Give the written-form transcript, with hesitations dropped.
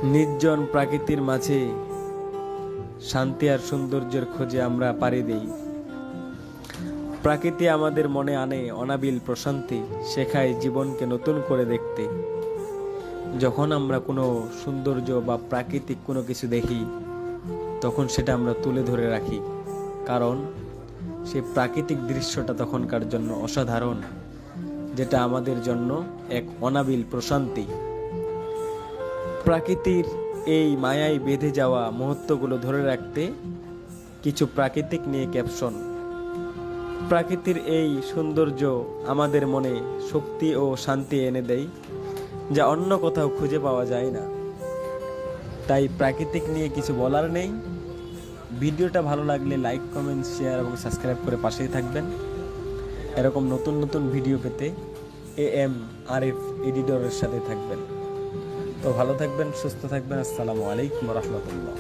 নির্জন প্রাকৃতির মাঝে শান্তি আর সৌন্দর্যের খোঁজে আমরা পাড়ি দেই। প্রকৃতি আমাদের মনে আনে অনাবিল প্রশান্তি, শেখায় জীবনকে নতুন করে দেখতে। যখন আমরা কোনো সৌন্দর্য বা প্রাকৃতিক কোনো কিছু দেখি, তখন সেটা আমরা তুলে ধরে রাখি, কারণ সেই প্রাকৃতিক দৃশ্যটা তখনকার জন্য অসাধারণ, যেটা আমাদের জন্য এক অনাবিল প্রশান্তি। প্রকৃতির এই মায়ায় বেঁধে যাওয়া মুহূর্তগুলো ধরে রাখতে কিছু প্রাকৃতিক নিয়ে ক্যাপশন। প্রকৃতির এই সৌন্দর্য আমাদের মনে শক্তি ও শান্তি এনে দেয়, যা অন্য কোথাও খুঁজে পাওয়া যায় না। তাই প্রাকৃতিক নিয়ে কিছু বলার নেই। ভিডিওটা ভালো লাগলে লাইক, কমেন্ট, শেয়ার এবং সাবস্ক্রাইব করে পাশেই থাকবেন। এরকম নতুন নতুন ভিডিও পেতে AM আরিফ এডিটরের সাথে থাকবেন। তো ভালো থাকবেন, সুস্থ থাকবেন। আসসালামু আলাইকুম ওয়া রাহমাতুল্লাহ।